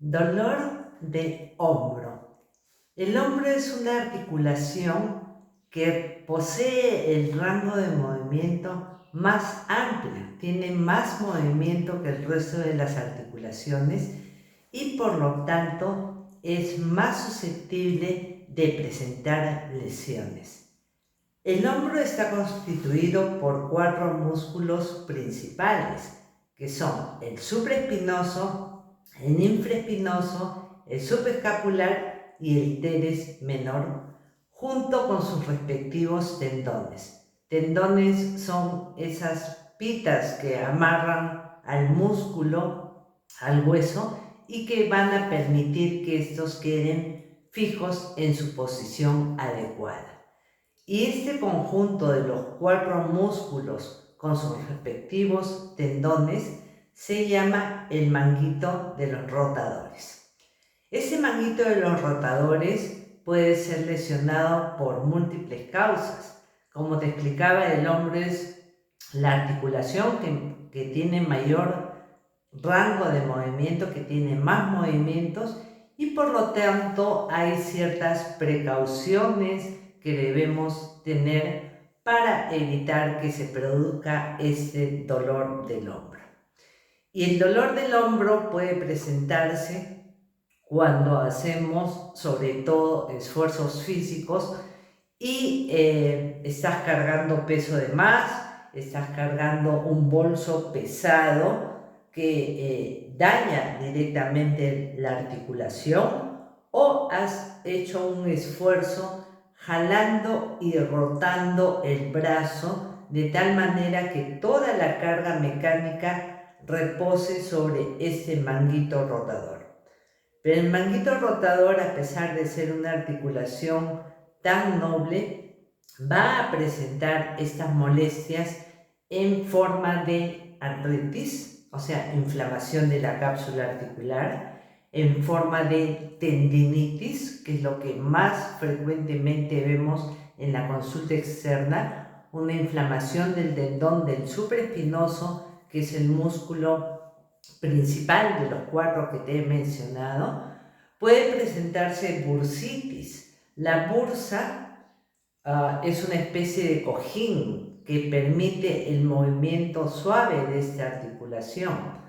Dolor de hombro. El hombro es una articulación que posee el rango de movimiento más amplio, tiene más movimiento que el resto de las articulaciones y por lo tanto es más susceptible de presentar lesiones. El hombro está constituido por 4 músculos principales, que son el supraespinoso, el infraespinoso, el subescapular y el teres menor, junto con sus respectivos tendones. Tendones son esas pitas que amarran al músculo, al hueso, y que van a permitir que estos queden fijos en su posición adecuada. Y este conjunto de los 4 músculos con sus respectivos tendones se llama el manguito de los rotadores. Ese manguito de los rotadores puede ser lesionado por múltiples causas. Como te explicaba, el hombro es la articulación que tiene mayor rango de movimiento, que tiene más movimientos y por lo tanto hay ciertas precauciones que debemos tener para evitar que se produzca este dolor del hombro. Y el dolor del hombro puede presentarse cuando hacemos sobre todo esfuerzos físicos y estás cargando peso de más, estás cargando un bolso pesado que daña directamente la articulación, o has hecho un esfuerzo jalando y rotando el brazo de tal manera que toda la carga mecánica repose sobre este manguito rotador. Pero el manguito rotador, a pesar de ser una articulación tan noble, va a presentar estas molestias en forma de artritis, o sea, inflamación de la cápsula articular, en forma de tendinitis, que es lo que más frecuentemente vemos en la consulta externa, una inflamación del tendón del supraespinoso, que es el músculo principal de los 4 que te he mencionado. Puede presentarse bursitis. La bursa es una especie de cojín que permite el movimiento suave de esta articulación.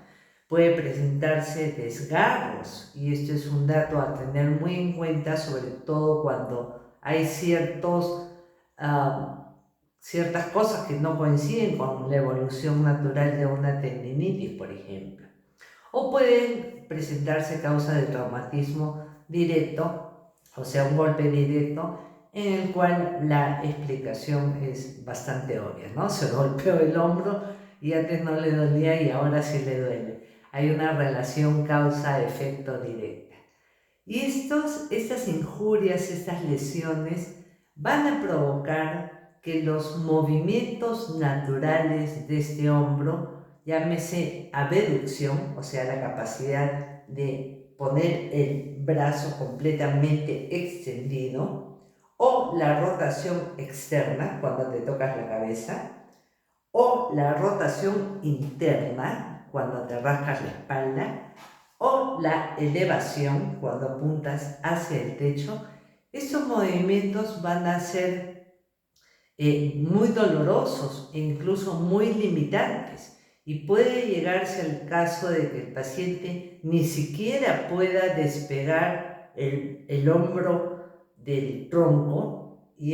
Puede presentarse desgarros, y esto es un dato a tener muy en cuenta, sobre todo cuando hay ciertas cosas que no coinciden con la evolución natural de una tendinitis, por ejemplo. O pueden presentarse causa de traumatismo directo, o sea, un golpe directo, en el cual la explicación es bastante obvia, ¿no? Se golpeó el hombro y antes no le dolía y ahora sí le duele. Hay una relación causa-efecto directa. Y estas injurias, estas lesiones, van a provocar que los movimientos naturales de este hombro, llámese abducción, o sea, la capacidad de poner el brazo completamente extendido, o la rotación externa, cuando te tocas la cabeza, o la rotación interna, cuando te rascas la espalda, o la elevación, cuando apuntas hacia el techo. Estos movimientos van a ser muy dolorosos e incluso muy limitantes, y puede llegarse al caso de que el paciente ni siquiera pueda despegar el hombro del tronco y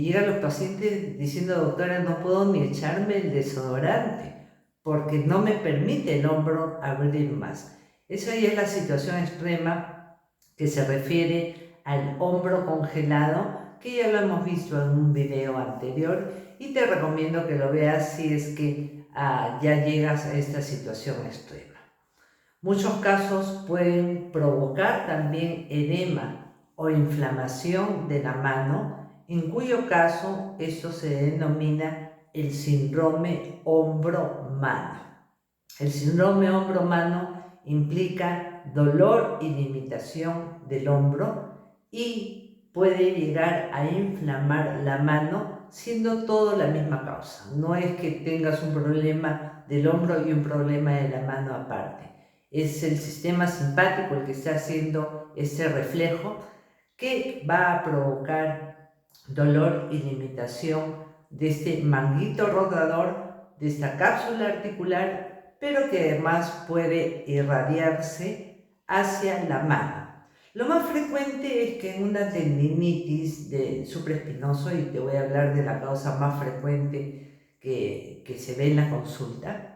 llegan los pacientes diciendo: doctora, no puedo ni echarme el desodorante porque no me permite el hombro abrir más. Esa ya es la situación extrema que se refiere al hombro congelado, que ya lo hemos visto en un video anterior y te recomiendo que lo veas si es que ya llegas a esta situación extrema. Muchos casos pueden provocar también edema o inflamación de la mano, en cuyo caso esto se denomina el síndrome hombro-mano. El síndrome hombro-mano implica dolor y limitación del hombro y puede llegar a inflamar la mano, siendo todo la misma causa. No es que tengas un problema del hombro y un problema de la mano aparte. Es el sistema simpático el que está haciendo este reflejo que va a provocar dolor y limitación de este manguito rotador, de esta cápsula articular, pero que además puede irradiarse hacia la mano. Lo más frecuente es que en una tendinitis de supraespinoso, y te voy a hablar de la causa más frecuente que se ve en la consulta,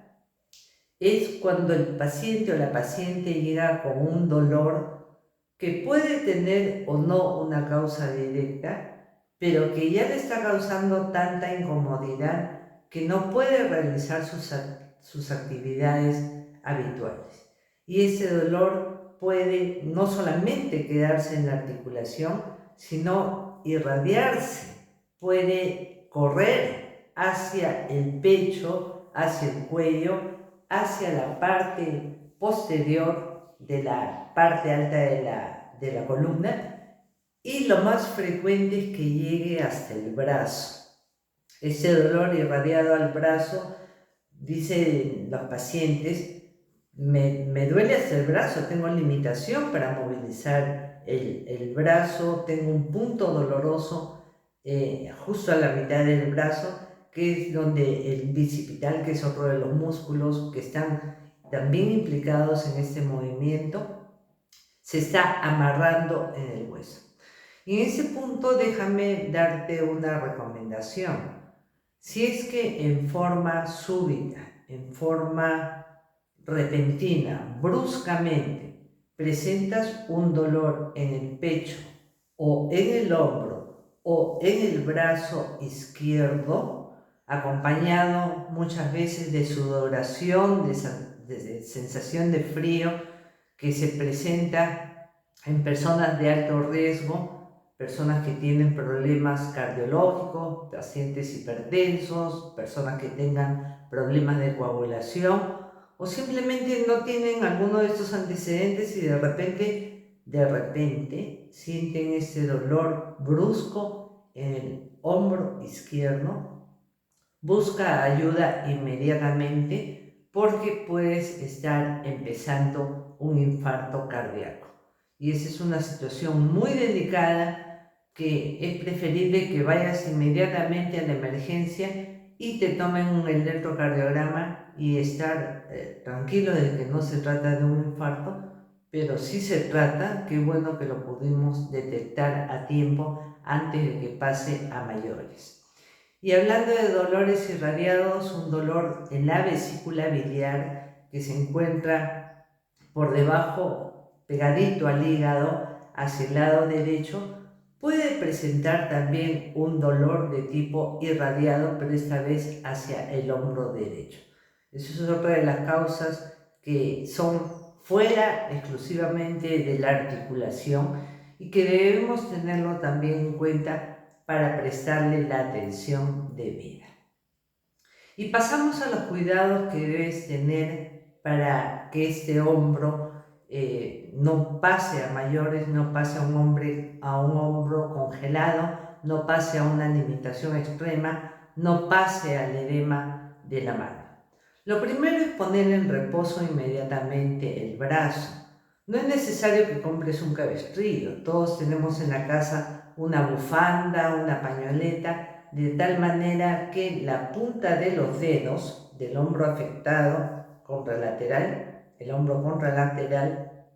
es cuando el paciente o la paciente llega con un dolor que puede tener o no una causa directa, pero que ya le está causando tanta incomodidad que no puede realizar sus actividades habituales. Y ese dolor puede no solamente quedarse en la articulación, sino irradiarse, puede correr hacia el pecho, hacia el cuello, hacia la parte posterior de la parte alta de la columna, y lo más frecuente es que llegue hasta el brazo. Ese dolor irradiado al brazo, dicen los pacientes, me duele hasta el brazo, tengo limitación para movilizar el brazo, tengo un punto doloroso justo a la mitad del brazo, que es donde el bicipital, que es otro de los músculos que están también implicados en este movimiento, se está amarrando en el hueso. Y en ese punto déjame darte una recomendación. Si es que en forma súbita, en forma repentina, bruscamente, presentas un dolor en el pecho o en el hombro o en el brazo izquierdo, acompañado muchas veces de sudoración, de sensación de frío que se presenta en personas de alto riesgo, personas que tienen problemas cardiológicos, pacientes hipertensos, personas que tengan problemas de coagulación, o simplemente no tienen alguno de estos antecedentes y de repente sienten ese dolor brusco en el hombro izquierdo. Busca ayuda inmediatamente porque puedes estar empezando un infarto cardíaco. Y esa es una situación muy delicada que es preferible que vayas inmediatamente a la emergencia y te tomen un electrocardiograma y estar tranquilo de que no se trata de un infarto, pero sí se trata, qué bueno que lo pudimos detectar a tiempo antes de que pase a mayores. Y hablando de dolores irradiados, un dolor en la vesícula biliar que se encuentra por debajo, pegadito al hígado, hacia el lado derecho, puede presentar también un dolor de tipo irradiado, pero esta vez hacia el hombro derecho. Esa es otra de las causas que son fuera exclusivamente de la articulación y que debemos tenerlo también en cuenta para prestarle la atención debida. Y pasamos a los cuidados que debes tener para que este hombro no pase a mayores, no pase a un hombro congelado, no pase a una limitación extrema, no pase al edema de la mano. Lo primero es poner en reposo inmediatamente el brazo. No es necesario que compres un cabestrillo, todos tenemos en la casa una bufanda, una pañoleta, de tal manera que la punta de los dedos del hombro afectado contralateral, el hombro contralateral,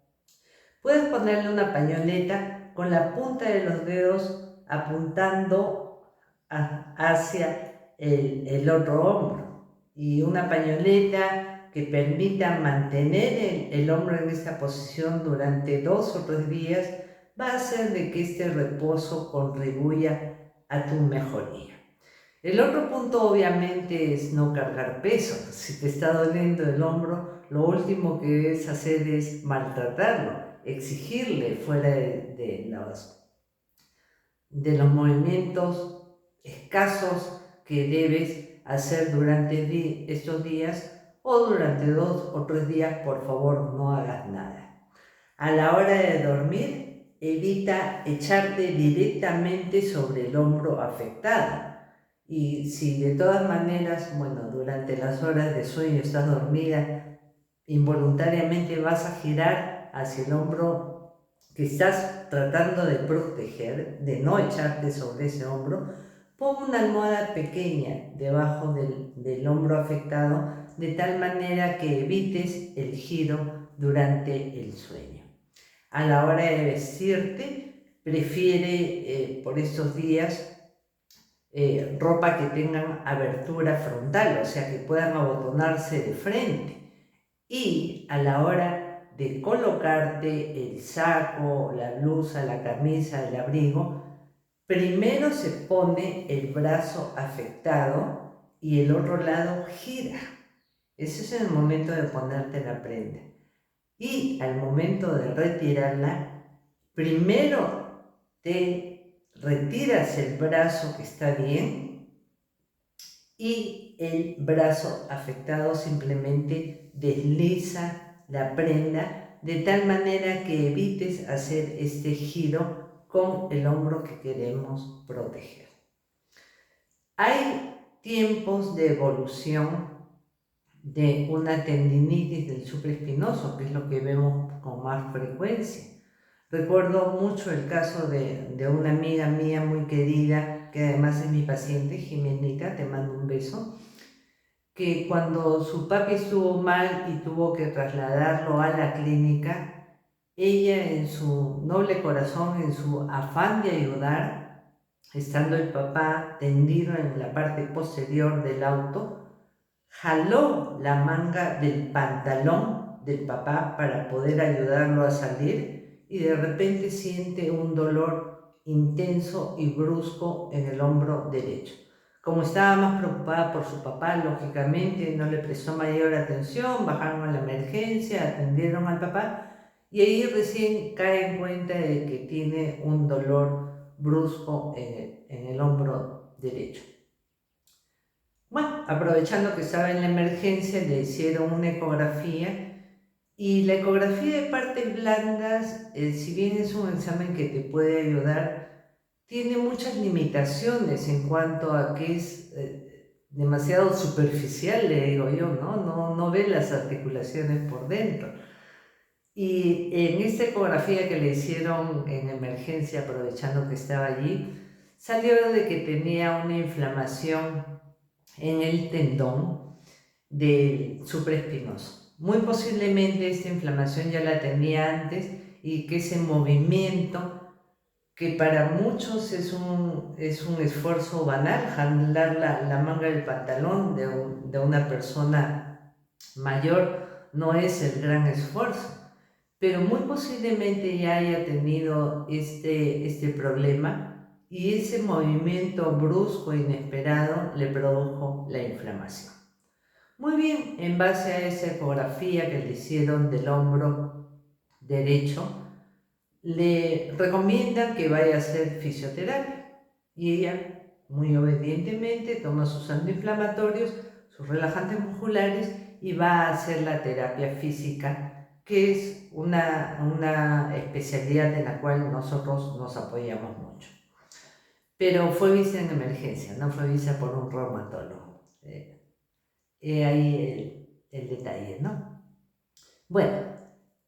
puedes ponerle una pañoleta con la punta de los dedos apuntando hacia el otro hombro, y una pañoleta que permita mantener el hombro en esta posición durante 2 o 3 días va a hacer de que este reposo contribuya a tu mejoría. El otro punto obviamente es no cargar peso. Si te está doliendo el hombro, lo último que debes hacer es maltratarlo, exigirle fuera de los movimientos escasos que debes hacer durante estos días, o durante 2 o 3 días, por favor, no hagas nada. A la hora de dormir, evita echarte directamente sobre el hombro afectado. Y si de todas maneras, durante las horas de sueño estás dormida, involuntariamente vas a girar hacia el hombro que estás tratando de proteger, de no echarte sobre ese hombro. Pon una almohada pequeña debajo del hombro afectado, de tal manera que evites el giro durante el sueño. A la hora de vestirte, prefiere por estos días ropa que tengan abertura frontal, o sea, que puedan abotonarse de frente. Y a la hora de colocarte el saco, la blusa, la camisa, el abrigo, primero se pone el brazo afectado y el otro lado gira. Ese es el momento de ponerte la prenda. Y al momento de retirarla, primero te retiras el brazo que está bien y el brazo afectado simplemente desliza la prenda de tal manera que evites hacer este giro con el hombro que queremos proteger. Hay tiempos de evolución de una tendinitis del supraespinoso, que es lo que vemos con más frecuencia. Recuerdo mucho el caso de una amiga mía muy querida, que además es mi paciente, Jimenita, te mando un beso, que cuando su papi estuvo mal y tuvo que trasladarlo a la clínica, ella en su noble corazón, en su afán de ayudar, estando el papá tendido en la parte posterior del auto, jaló la manga del pantalón del papá para poder ayudarlo a salir y de repente siente un dolor intenso y brusco en el hombro derecho. Como estaba más preocupada por su papá, lógicamente no le prestó mayor atención, bajaron a la emergencia, atendieron al papá y ahí recién cae en cuenta de que tiene un dolor brusco en el hombro derecho. Bueno, aprovechando que estaba en la emergencia, le hicieron una ecografía y la ecografía de partes blandas, si bien es un examen que te puede ayudar, tiene muchas limitaciones en cuanto a que es demasiado superficial, le digo yo, no ve las articulaciones por dentro. Y en esta ecografía que le hicieron en emergencia, aprovechando que estaba allí, salió de que tenía una inflamación en el tendón del supraespinoso. Muy posiblemente esta inflamación ya la tenía antes y que ese movimiento, que para muchos es un esfuerzo banal, jalar la manga del pantalón de una persona mayor, no es el gran esfuerzo, pero muy posiblemente ya haya tenido este problema y ese movimiento brusco e inesperado le produjo la inflamación. Muy bien, en base a esa ecografía que le hicieron del hombro derecho, le recomiendan que vaya a hacer fisioterapia y ella, muy obedientemente, toma sus antiinflamatorios, sus relajantes musculares y va a hacer la terapia física, que es una especialidad en la cual nosotros nos apoyamos mucho. Pero fue vista en emergencia, no fue vista por un reumatólogo. Ahí el detalle, ¿no? Bueno,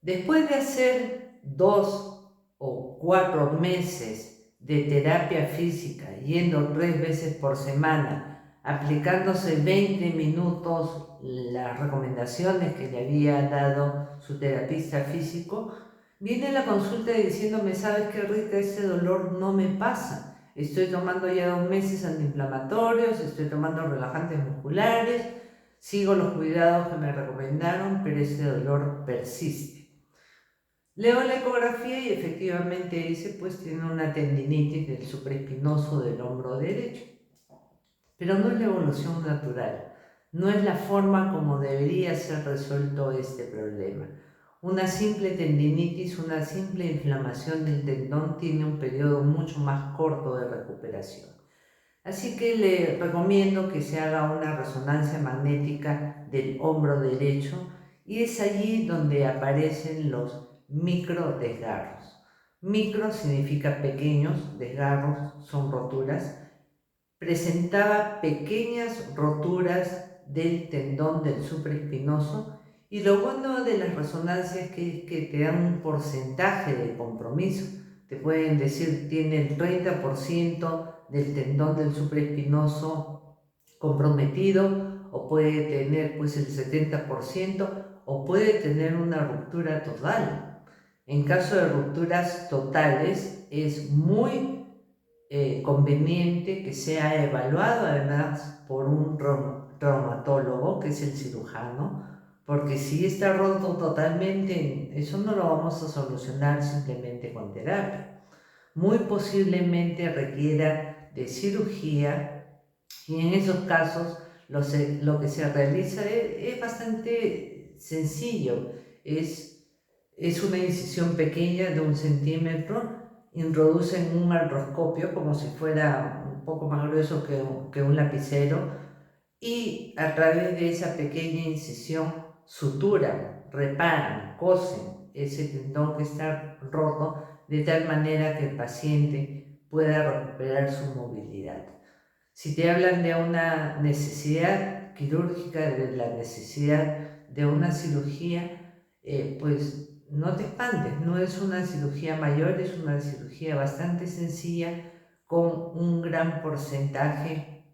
después de hacer 2 o 4 meses de terapia física, yendo 3 veces por semana, aplicándose 20 minutos las recomendaciones que le había dado su terapista físico, viene la consulta diciéndome, ¿sabes qué, Rita? Ese dolor no me pasa. Estoy tomando ya 2 meses antiinflamatorios, estoy tomando relajantes musculares, sigo los cuidados que me recomendaron, pero ese dolor persiste. Leo la ecografía y efectivamente dice, pues tiene una tendinitis del supraespinoso del hombro derecho. Pero no es la evolución natural, no es la forma como debería ser resuelto este problema. Una simple tendinitis, una simple inflamación del tendón tiene un periodo mucho más corto de recuperación. Así que le recomiendo que se haga una resonancia magnética del hombro derecho y es allí donde aparecen los microdesgarros. Micro significa pequeños, desgarros son roturas. Presentaba pequeñas roturas del tendón del supraespinoso Y lo bueno de las resonancias es que te dan un porcentaje de compromiso. Te pueden decir tiene el 30% del tendón del supraespinoso comprometido, o puede tener pues el 70%, o puede tener una ruptura total. En caso de rupturas totales es muy conveniente que sea evaluado además por un traumatólogo, que es el cirujano, porque si está roto totalmente, eso no lo vamos a solucionar simplemente con terapia. Muy posiblemente requiera de cirugía, y en esos casos lo que se realiza es bastante sencillo. Es una incisión pequeña de 1 centímetro, introducen un artroscopio como si fuera un poco más grueso que un lapicero, y a través de esa pequeña incisión suturan, reparan, cosen ese tendón que está roto, de tal manera que el paciente pueda recuperar su movilidad. Si te hablan de una necesidad quirúrgica, de la necesidad de una cirugía, pues no te espantes, no es una cirugía mayor, es una cirugía bastante sencilla con un gran porcentaje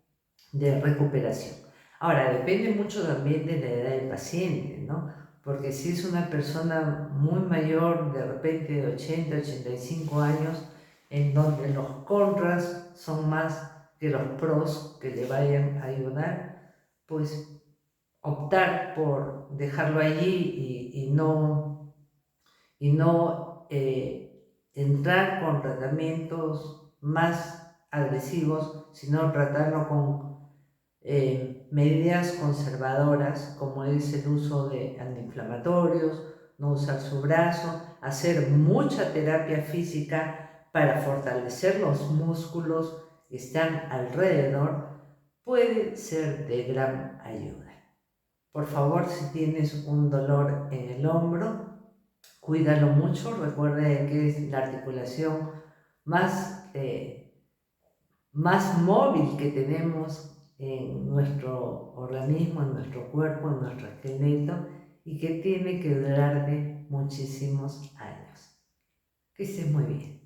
de recuperación. Ahora, depende mucho también de la edad del paciente, ¿no? Porque si es una persona muy mayor, de repente de 80, 85 años, en donde los contras son más que los pros que le vayan a ayudar, pues optar por dejarlo allí y no entrar con tratamientos más agresivos, sino tratarlo con medidas conservadoras, como es el uso de antiinflamatorios, no usar su brazo, hacer mucha terapia física para fortalecer los músculos que están alrededor, puede ser de gran ayuda. Por favor, si tienes un dolor en el hombro, cuídalo mucho. Recuerda que es la articulación más móvil que tenemos en nuestro organismo, en nuestro cuerpo, en nuestro esqueleto, y que tiene que durarte muchísimos años. Que estés muy bien.